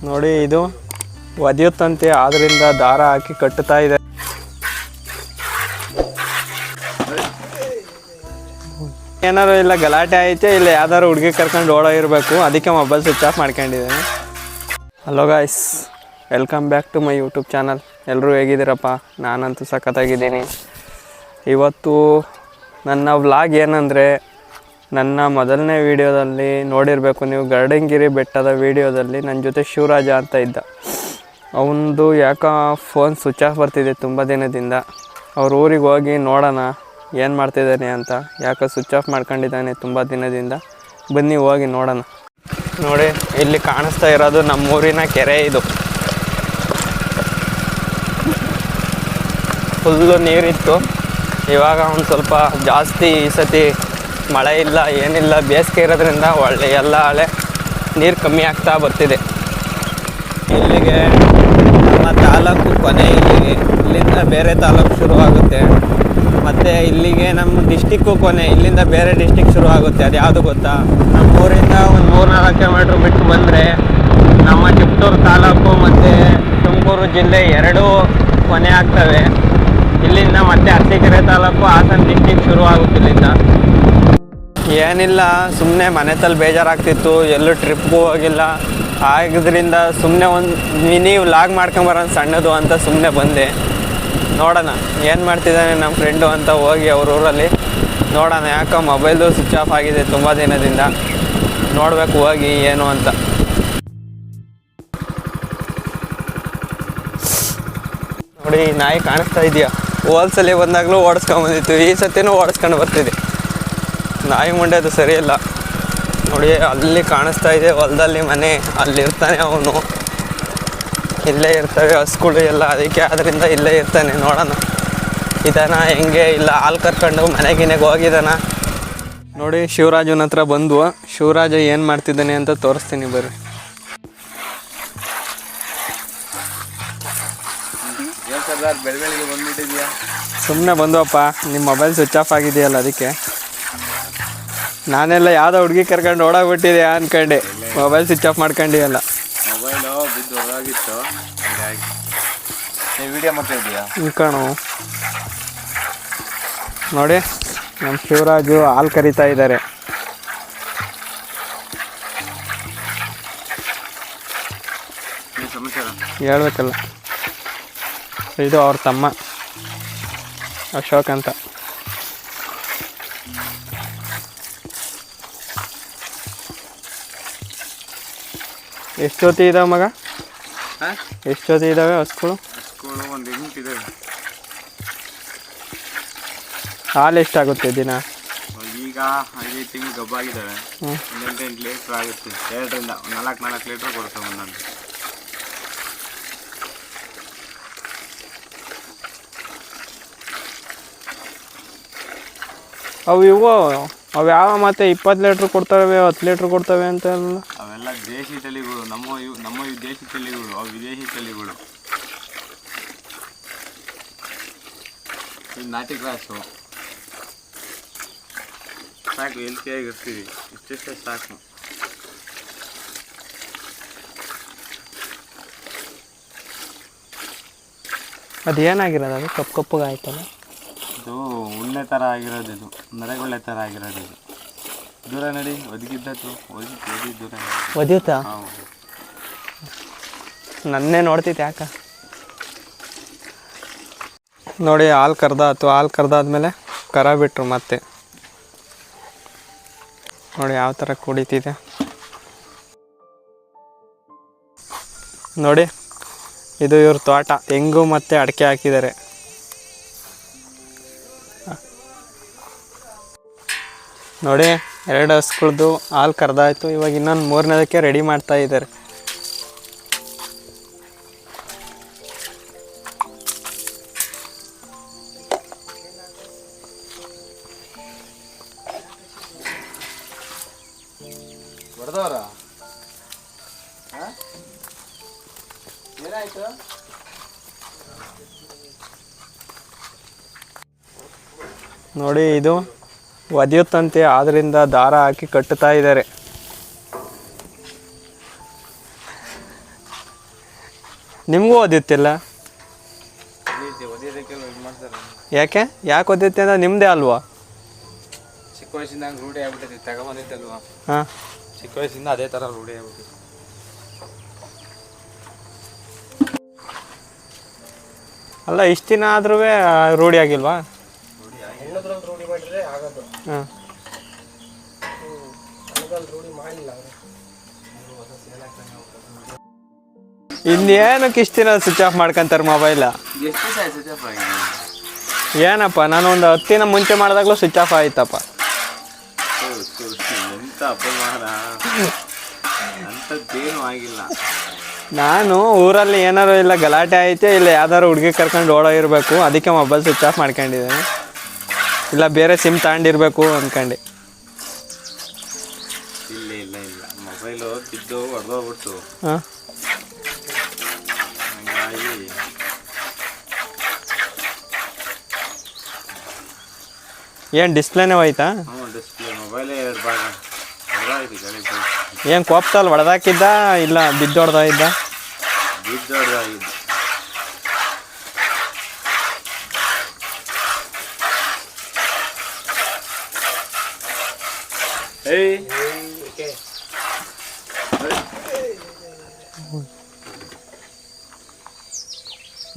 ನೋಡಿ ಇದು ಒದೆಯುತ್ತಂತೆ, ಆದ್ರಿಂದ ದಾರ ಹಾಕಿ ಕಟ್ಟುತ್ತಾ ಇದೆ. ಏನಾರು ಇಲ್ಲ ಗಲಾಟೆ ಐತೆ, ಇಲ್ಲ ಯಾವ್ದಾರು ಹುಡುಗಿ ಕರ್ಕೊಂಡು ಓಡೋಗಿರ್ಬೇಕು, ಅದಕ್ಕೆ ಮೊಬೈಲ್ ಸ್ವಿಚ್ ಆಫ್ ಮಾಡ್ಕೊಂಡಿದ್ದೇನೆ. Hello guys, welcome back to my YouTube channel. ಎಲ್ಲರೂ ಹೇಗಿದ್ದೀರಪ್ಪ? ನಾನಂತೂ ಸಖತ್ತಾಗಿದ್ದೀನಿ. ಇವತ್ತು ನನ್ನ ವ್ಲಾಗ್ ಏನಂದರೆ, ನನ್ನ ಮೊದಲನೇ ವೀಡಿಯೋದಲ್ಲಿ ನೋಡಿರಬೇಕು ನೀವು, ಗರಡಂಗಿರಿ ಬೆಟ್ಟದ ವೀಡಿಯೋದಲ್ಲಿ ನನ್ನ ಜೊತೆ ಶಿವರಾಜ ಅಂತ ಇದ್ದ. ಅವನದು ಯಾಕೋ ಫೋನ್ ಸ್ವಿಚ್ ಆಫ್ ಬರ್ತಿದೆ ತುಂಬ ದಿನದಿಂದ. ಅವ್ರ ಊರಿಗೆ ಹೋಗಿ ನೋಡೋಣ ಏನು ಮಾಡ್ತಿದ್ದಾನೆ ಅಂತ. ಯಾಕೋ ಸ್ವಿಚ್ ಆಫ್ ಮಾಡ್ಕೊಂಡಿದ್ದಾನೆ ತುಂಬ ದಿನದಿಂದ. ಬನ್ನಿ ಹೋಗಿ ನೋಡೋಣ. ನೋಡಿ ಇಲ್ಲಿ ಕಾಣಿಸ್ತಾ ಇರೋದು ನಮ್ಮೂರಿನ ಕೆರೆ. ಇದು ಫುಲ್ಲು ನೀರಿತ್ತು, ಇವಾಗ ಒಂದು ಸ್ವಲ್ಪ ಜಾಸ್ತಿ ಈ ಸತಿ ಮಳೆ ಇಲ್ಲ ಏನಿಲ್ಲ, ಬೇಸಿಗೆ ಇರೋದ್ರಿಂದ ಒಳ್ಳೆ ಎಲ್ಲ ಹಳೆ ನೀರು ಕಮ್ಮಿ ಆಗ್ತಾ ಬರ್ತಿದೆ. ಇಲ್ಲಿಗೆ ನಮ್ಮ ತಾಲೂಕು ಕೊನೆ, ಇಲ್ಲಿಂದ ಬೇರೆ ತಾಲೂಕು ಶುರುವಾಗುತ್ತೆ, ಮತ್ತು ಇಲ್ಲಿಗೆ ನಮ್ಮ ಡಿಸ್ಟಿಕ್ಕು ಕೊನೆ, ಇಲ್ಲಿಂದ ಬೇರೆ ಡಿಸ್ಟಿಕ್ ಶುರು ಆಗುತ್ತೆ. ಅದು ಯಾವುದು ಗೊತ್ತಾ? ನಮ್ಮೂರಿಂದ ಒಂದು 3-4 ಕಿಲೋಮೀಟ್ರ್ ಬಿಟ್ಟು ಬಂದರೆ ನಮ್ಮ ಚಿತ್ತೂರು ತಾಲೂಕು ಮತ್ತು ತುಮಕೂರು ಜಿಲ್ಲೆ ಎರಡೂ ಕೊನೆ ಆಗ್ತವೆ. ಇಲ್ಲಿಂದ ಮತ್ತೆ ಅರಸೀಕೆರೆ ತಾಲೂಕು ಹಾಸನ ಡಿಸ್ಟಿಕ್ ಶುರು ಆಗುತ್ತೆ. ಇಲ್ಲಿಂದ ಏನಿಲ್ಲ, ಸುಮ್ಮನೆ ಮನೆತಲ್ಲಿ ಬೇಜಾರಾಗ್ತಿತ್ತು, ಎಲ್ಲೂ ಟ್ರಿಪ್ಗೂ ಹೋಗಿಲ್ಲ. ಆಗಿದ್ರಿಂದ ಸುಮ್ಮನೆ ಒಂದು ಮಿನಿ ವ್ಲಾಗ್ ಮಾಡ್ಕೊಂಬರೋಣ ಸಣ್ಣದು ಅಂತ ಸುಮ್ಮನೆ ಬಂದೆ. ನೋಡೋಣ ಏನು ಮಾಡ್ತಿದ್ದಾನೆ ನಮ್ಮ ಫ್ರೆಂಡು ಅಂತ ಹೋಗಿ ಅವ್ರ ಊರಲ್ಲಿ ನೋಡೋಣ. ಯಾಕೋ ಮೊಬೈಲು ಸ್ವಿಚ್ ಆಫ್ ಆಗಿದೆ ತುಂಬ ದಿನದಿಂದ, ನೋಡಬೇಕು ಹೋಗಿ ಏನು ಅಂತ. ನೋಡಿ ನಾಯಿ ಕಾಣಿಸ್ತಾ ಇದೆಯಾ? ಹೋಲ್ಸಲಿ ಬಂದಾಗಲೂ ಓಡಿಸ್ಕೊಂಬಂದಿತ್ತು, ಈ ಸತಿನೂ ಓಡಿಸ್ಕೊಂಡು ಬರ್ತಿದೆ. ನಾಯಿ ಮುಂಡೆದು ಸರಿ ಇಲ್ಲ. ನೋಡಿ ಅಲ್ಲಿ ಕಾಣಿಸ್ತಾ ಇದೆ ಹೊಲದಲ್ಲಿ ಮನೆ, ಅಲ್ಲಿರ್ತಾನೆ ಅವನು. ಇಲ್ಲೇ ಇರ್ತವೆ ಹಸುಗಳು ಎಲ್ಲ, ಅದಕ್ಕೆ ಅದರಿಂದ ಇಲ್ಲೇ ಇರ್ತಾನೆ. ನೋಡೋಣ ಇದಾನ ಹೆಂಗೆ, ಇಲ್ಲ ಹಾಲು ಕರ್ಕೊಂಡು ಮನೆಗಿನೆಗೆ ಹೋಗಿದ್ದಾನ. ನೋಡಿ ಶಿವರಾಜನ ಹತ್ರ ಬಂದು ಶಿವರಾಜ ಏನು ಮಾಡ್ತಿದ್ದಾನೆ ಅಂತ ತೋರಿಸ್ತೀನಿ ಬರ್ರಿ. ಸುಮ್ಮನೆ ಬಂದುವಪ್ಪ, ನಿಮ್ಮ ಮೊಬೈಲ್ ಸ್ವಿಚ್ ಆಫ್ ಆಗಿದೆಯಲ್ಲ ಅದಕ್ಕೆ. ನಾನೆಲ್ಲ ಯಾವುದೋ ಹುಡುಗಿ ಕರ್ಕೊಂಡು ಓಡಾಗ್ಬಿಟ್ಟಿದೆ ಅನ್ಕೊಂಡೆ, ಮೊಬೈಲ್ ಸ್ವಿಚ್ ಆಫ್ ಮಾಡ್ಕೊಂಡಿಯಲ್ಲ. ಮೊಬೈಲು ಬಿದ್ದು ಹೊರಗಿತ್ತು, ವಿಡಿಯೋ ಮಾಡ್ತಿದ್ದೀಯಾ ಇನ್ಕಣು. ನೋಡಿ ನಮ್ಮ ಶಿವರಾಜು ಹಾಲು ಕರಿತಾ ಇದ್ದಾರೆ. ಹೇಳ್ಬೇಕಲ್ಲ, ಇದು ಅವ್ರ ತಮ್ಮ ಅಶೋಕ್ ಅಂತ. ಎಷ್ಟು ಜೊತೆ ಇದಾವೆ ಮಗ? ಎಷ್ಟು ಜೊತೆ ಇದ್ದಾವೆ ಹಸುಗಳು? ಒಂದು 8 ಇದಾವೆ. ಹಾಲು ಎಷ್ಟಾಗುತ್ತೆ ದಿನ? ಈಗ 5 ತಿಂಗಳು ಗಬ್ಬಾಗಿದ್ದಾವೆ. 8 ಲೀಟ್ರ್ ಆಗುತ್ತೆ. 2ರಿಂದ 4 ಲೀಟ್ರ್ ಕೊಡ್ತವೆ ಒಂದೊಂದು. ಅವು ಯಾವ ಮತ್ತೆ 20 ಲೀಟ್ರ್ ಕೊಡ್ತವೆ, 10 ಲೀಟ್ರ್ ಕೊಡ್ತವೆ ಅಂತ ಅಲ್ಲ? ಅವೆಲ್ಲ ದೇಶಿ ತಳಿಗಳು, ನಮ್ಮ ದೇಶಿ ತಳಿಗಳು, ಅವು ವಿದೇಶಿ ತಳಿಗಳು. ಇದು ನಾಟಿ ಕ್ರಾಸು. ಸಾಕು, ಹೆಲ್ತಿಯಾಗಿರ್ತೀವಿ, ಇಷ್ಟೇ ಸಾಕು. ಅದು ಏನಾಗಿರೋದು? ಅದು ಕಪ್ಪಗೆ ಆಯ್ತಲ್ಲ. ಇದು ಉಣ್ಣೆ ಥರ ಆಗಿರೋದು, ಇದು ನರೆಗುಳ್ಳೆ ಥರ ಆಗಿರೋದು. ಇದು ದೂರ ನಡಿ, ಒದಗಿದ್ದತ್ತು ದೂರ ಒದಿಯುತ್ತಾ? ನನ್ನೇ ನೋಡ್ತಿತ್ತು ಯಾಕ? ನೋಡಿ ಹಾಲು ಕರ್ದಾತು. ಹಾಲು ಕರ್ದಾದ್ಮೇಲೆ ಕರ ಬಿಟ್ರು ಮತ್ತೆ. ನೋಡಿ ಯಾವ ಥರ ಕುಡಿತಿದೆ ನೋಡಿ. ಇದು ಇವ್ರ ತೋಟ, ತೆಂಗು ಮತ್ತು ಅಡಿಕೆ ಹಾಕಿದ್ದಾರೆ. ನೋಡಿ 2 ಹಸುಗಳದ್ದು ಹಾಲು ಕರೆದಾಯ್ತು. ಇವಾಗ ಇನ್ನೊಂದು 3ನೇದಕ್ಕೆ ರೆಡಿ ಮಾಡ್ತಾ ಇದ್ದಾರೆ. ನೋಡಿ ಇದು ಒದೆಯುತ್ತಂತೆ, ಆದ್ರಿಂದ ದಾರ ಹಾಕಿ ಕಟ್ಟುತ್ತಾ ಇದ್ದಾರೆ. ನಿಮಗೂ ಓದಿತ್ತಿಲ್ಲ? ಓದಿಯೋದಕ್ಕೆಲ್ಲ ಇದು ಮಾಡ್ತಾರೆ. ಯಾಕೆ ಓದಿತ್ತೆ ಅಂದ್ರೆ ನಿಮ್ಮದೇ ಅಲ್ವಾ? ಚಿಕ್ಕ ವಯಸ್ಸಿಂದ ಹಂಗೆ ರೂಢಿ ಆಗ್ಬಿಟ್ಟಿದೆ, ತಗೊಂಬಂದಿತ್ತಲ್ವಾ? ಹಾಂ, ಚಿಕ್ಕ ವಯಸ್ಸಿಂದ ಅದೇ ಥರ ರೂಢಿ ಆಗ್ಬಿಟ್ಟಿದೆ. ಅಲ್ಲ ಇಷ್ಟು ದಿನ ಆದ್ರೂ ರೂಢಿ ಆಗಿಲ್ವಾ? ರೂಢಿ ಮಾಡಿದ್ರೆ ಆಗೋದು. ಹಾಂ, ರೂಢಿ ಮಾಡಿಲ್ಲ ಅವರು. ಇನ್ನೇನಕ್ಕೆ ಇಷ್ಟು ದಿನ ಸ್ವಿಚ್ ಆಫ್ ಮಾಡ್ಕೊಂತಾರೆ ಮೊಬೈಲ? ಎಷ್ಟು ದಿವಸ ಆಯ್ತು ಸ್ವಿಚ್ ಆಫ್ ಆಗಿದೆ? ಏನಪ್ಪ, ನಾನು ಒಂದು 10 ದಿನ ಮುಂಚೆ ಮಾಡಿದಾಗಲೂ ಸ್ವಿಚ್ ಆಫ್ ಆಯ್ತಪ್ಪ. ಎಂತ ಅಪಮಾನ, ಅಂಥದ್ದೇನೂ ಆಗಿಲ್ಲ. ನಾನು ಊರಲ್ಲಿ ಏನಾರು ಇಲ್ಲ ಗಲಾಟೆ ಐತೆ, ಇಲ್ಲ ಯಾವ್ದಾರು ಹುಡುಗಿ ಕರ್ಕೊಂಡು ಓಡೋಗಿರ್ಬೇಕು, ಅದಕ್ಕೆ ಮೊಬೈಲ್ ಸ್ವಿಚ್ ಆಫ್ ಮಾಡ್ಕೊಂಡಿದ್ದೇನೆ. ಇಲ್ಲ ಬೇರೆ ಸಿಮ್ ತಗೊಂಡಿರ್ಬೇಕು ಅಂದ್ಕೊಂಡು. ಇಲ್ಲ ಮೊಬೈಲು ಬಿದ್ದು ಹೊಡೆದೋಗ್ಬಿಡ್ತು. ಹಾಂ, ಹಂಗಾಗಿ ಏನು ಡಿಸ್ಪ್ಲೇನೇ ಹೋಯ್ತಾ? ಡಿಸ್ಪ್ಲೇ ಮೊಬೈಲೇ 2 ಭಾಗ ಹೊಡೆದಾಯ್ತು. ಗಾಡಿ ಏನು ಕೋಪ್ತಲ್ಲಿ ಹೊಡೆದಾಕಿದ್ದ ಇಲ್ಲ ಬಿದ್ದು ಹೊಡೆದಾಗಿದ್ದ? ಬಿದ್ದು ಹೊಡೆದಾಗಿದ್ದು.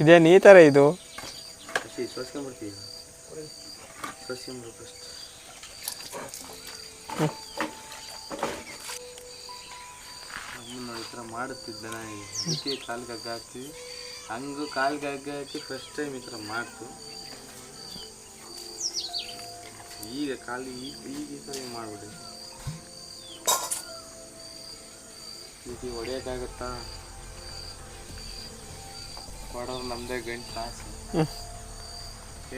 ಇದೇನು ಈ ಥರ ಇದು? ಸೋಸ್ಕೊಂಡ್ಬಿಡ್ತೀವಿ. ಅಮ್ಮನ ಈ ಥರ ಮಾಡುತ್ತಿದ್ದೆ ನಾನು. ಅದಕ್ಕೆ ಕಾಲಿಗೆ ಹಗ್ಗ ಹಾಕ್ತೀವಿ, ಹಂಗೂ ಕಾಲಿಗೆ ಹಗ್ಗ ಹಾಕಿ ಫಸ್ಟ್ ಟೈಮ್ ಈ ಥರ ಮಾಡ್ತು. ಈಗ ಕಾಲಿಗೆ ಈಗ ಈ ಥರ ಹಿಂಗೆ ಮಾಡ್ಬಿಡಿ. ಈಗ ಹೊಡೆಯೋಕ್ಕಾಗತ್ತಾ? ಹೊಡೋರು ನಮ್ಮದೇ ಗಂಟು ಕಾಸು.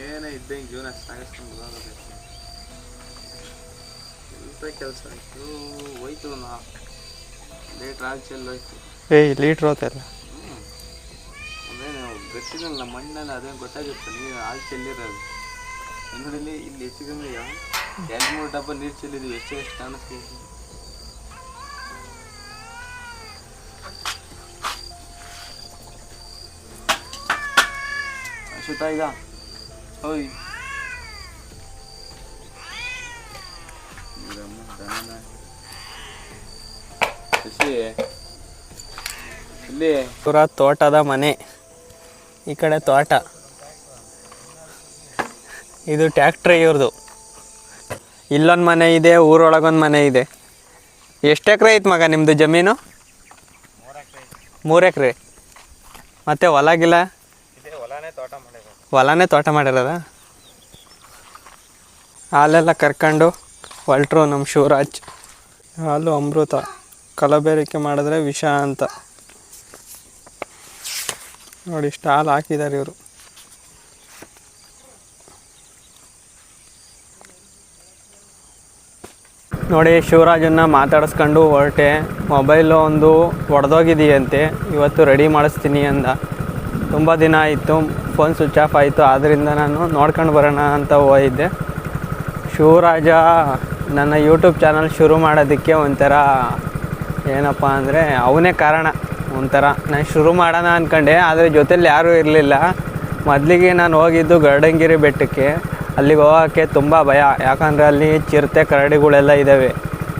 ಏನೇ ಇದ್ದಂಗೆ ಜೀವನ ಸಾಗಿಸ್ಕೊಂಡು ಬರೋದು. ಎಂಥ ಕೆಲಸ ಆಯಿತು, ಹೋಯ್ತು ನಾ ಲೀಟ್ರ್ ಹಾಲು ಚೆಲ್ಲಿ ಹೋಯ್ತು. ಲೀಟ್ರ್ ಹೋತಲ್ಲ. ಅದೇನು ಗಟ್ಟಿನಲ್ಲ ನಮ್ಮ ಮಣ್ಣಲ್ಲಿ ಅದೇನು ಗೊತ್ತಾಗುತ್ತೆ. ನೀರು ಹಾಲು ಚೆಲ್ಲಿರೋದು ನೋಡಿಲಿ. ಇಲ್ಲಿ ಹೆಚ್ಚು ಕಮ್ಮಿ 2-3 ಡಬ್ಬ ನೀರು ಚೆಲ್ಲಿದ್ವಿ. ಎಷ್ಟು ಕಾಣಿಸ್ತೀವಿ. ಅಶ್ವತ್ಥ ಈಗ ಹೋಯ್ ಇಲ್ಲಿ ಪೂರ ತೋಟದ ಮನೆ, ಈ ಕಡೆ ತೋಟ. ಇದು ಟ್ಯಾಕ್ಟ್ರಿ ಇವ್ರದ್ದು. ಇಲ್ಲೊಂದು ಮನೆ ಇದೆ, ಊರೊಳಗೊಂದು ಮನೆ ಇದೆ. ಎಷ್ಟು ಎಕರೆ ಐತೆ ಮಗ ನಿಮ್ಮದು ಜಮೀನು? 3 ಎಕರೆ. ಮತ್ತೆ ಹೊಲಗಿಲ್ಲ? ಹೊಲನೇ ತೋಟ ಮಾಡಿರೋದ? ಹಾಲೆಲ್ಲ ಕರ್ಕೊಂಡು ಹೊಲ್ಟ್ರು ನಮ್ಮ ಶಿವರಾಜ್. ಹಾಲು ಅಮೃತ, ಕಲಬೆರಕೆ ಮಾಡಿದ್ರೆ ವಿಷ ಅಂತ ನೋಡಿ. ಇಷ್ಟು ಹಾಲು ಹಾಕಿದ್ದಾರೆ ಇವರು. ನೋಡಿ ಶಿವರಾಜನ್ನ ಮಾತಾಡಿಸ್ಕೊಂಡು ಹೊರಟೆ. ಮೊಬೈಲು ಒಂದು ಒಡೆದೋಗಿದೆಯಂತೆ, ಇವತ್ತು ರೆಡಿ ಮಾಡಿಸ್ತೀನಿ ಅಂದ. ತುಂಬ ದಿನ ಆಯಿತು, ಫೋನ್ ಸ್ವಿಚ್ ಆಫ್ ಆಯಿತು. ಆದ್ದರಿಂದ ನಾನು ನೋಡ್ಕೊಂಡು ಬರೋಣ ಅಂತ ಹೋಗಿದ್ದೆ. ಶಿವರಾಜ ನನ್ನ ಯೂಟ್ಯೂಬ್ ಚಾನಲ್ ಶುರು ಮಾಡೋದಕ್ಕೆ ಒಂಥರ ಏನಪ್ಪ ಅಂದರೆ ಅವನೇ ಕಾರಣ. ಒಂಥರ ನಾನು ಶುರು ಮಾಡೋಣ ಅಂದ್ಕೊಂಡೆ, ಆದರೆ ಜೊತೆಲಿ ಯಾರೂ ಇರಲಿಲ್ಲ. ಮೊದಲಿಗೆ ನಾನು ಹೋಗಿದ್ದು ಗರಡಂಗಿರಿ ಬೆಟ್ಟಕ್ಕೆ. ಅಲ್ಲಿಗೆ ಹೋಗೋಕ್ಕೆ ತುಂಬ ಭಯ, ಯಾಕಂದರೆ ಅಲ್ಲಿ ಚಿರತೆ ಕರಡಿಗಳೆಲ್ಲ ಇದ್ದಾವೆ.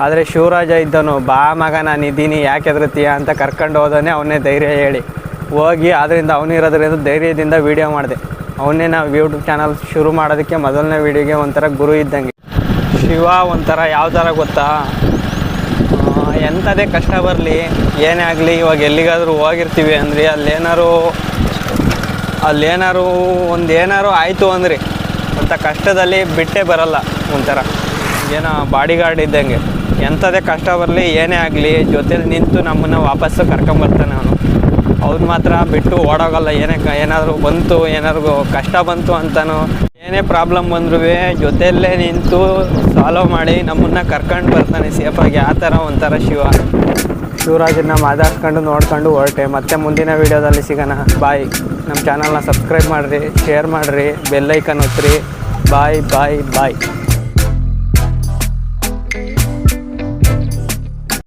ಆದರೆ ಶಿವರಾಜ ಇದ್ದನು, ಬಾ ಮಗ ನಾನು ಇದ್ದೀನಿ, ಯಾಕೆ ಹೆದರ್ತೀಯ ಅಂತ ಕರ್ಕೊಂಡು ಹೋದವನೇ ಅವನೇ ಧೈರ್ಯ ಹೇಳಿ ಹೋಗಿ. ಆದ್ದರಿಂದ ಅವನಿರೋದ್ರಿಂದ ಧೈರ್ಯದಿಂದ ವೀಡಿಯೋ ಮಾಡಿದೆ. ಅವನ್ನೇ ನಾವು ಯೂಟ್ಯೂಬ್ ಚಾನಲ್ ಶುರು ಮಾಡೋದಕ್ಕೆ ಮೊದಲನೇ ವೀಡಿಯೋಗೆ ಒಂಥರ ಗುರು ಇದ್ದಂಗೆ. ಶಿವ ಒಂಥರ ಯಾವ ಥರ ಗೊತ್ತಾ, ಎಂಥದೇ ಕಷ್ಟ ಬರಲಿ ಏನೇ ಆಗಲಿ, ಇವಾಗ ಎಲ್ಲಿಗಾದರೂ ಹೋಗಿರ್ತೀವಿ ಅಂದರೆ ಅಲ್ಲೇನಾರು ಏನಾರು ಆಯಿತು ಅಂದರೆ ಒಂಥ ಕಷ್ಟದಲ್ಲಿ ಬಿಟ್ಟೇ ಬರಲ್ಲ. ಒಂಥರ ಏನೋ ಬಾಡಿಗಾರ್ಡ್ ಇದ್ದಂಗೆ. ಎಂಥದೇ ಕಷ್ಟ ಬರಲಿ ಏನೇ ಆಗಲಿ ಜೊತೇಲಿ ನಿಂತು ನಮ್ಮನ್ನು ವಾಪಸ್ಸು ಕರ್ಕೊಂಬರ್ತಾನೆ ಅವನು. ಅವ್ನು ಮಾತ್ರ ಬಿಟ್ಟು ಓಡೋಗಲ್ಲ. ಏನಾದರೂ ಬಂತು, ಏನಾದ್ರು ಕಷ್ಟ ಬಂತು ಅಂತನೋ, ಏನೇ ಪ್ರಾಬ್ಲಮ್ ಬಂದ್ರೂ ಜೊತೆಯಲ್ಲೇ ನಿಂತು ಸಾಲ್ವ್ ಮಾಡಿ ನಮ್ಮನ್ನು ಕರ್ಕೊಂಡು ಬರ್ತಾನೆ ಸೇಫಾಗಿ. ಆ ಥರ ಒಂಥರ ಶಿವರಾಜನ್ನ ಮಾತಾಡ್ಕೊಂಡು ನೋಡ್ಕೊಂಡು ಹೊರಟೆ. ಮತ್ತೆ ಮುಂದಿನ ವೀಡಿಯೋದಲ್ಲಿ ಸಿಗೋಣ. ಬಾಯ್. ನಮ್ಮ ಚಾನಲ್ನ ಸಬ್ಸ್ಕ್ರೈಬ್ ಮಾಡಿರಿ, ಶೇರ್ ಮಾಡಿರಿ, ಬೆಲ್ಲೈಕನ್ ಒತ್ತಿರಿ. ಬಾಯ್ ಬಾಯ್ ಬಾಯ್.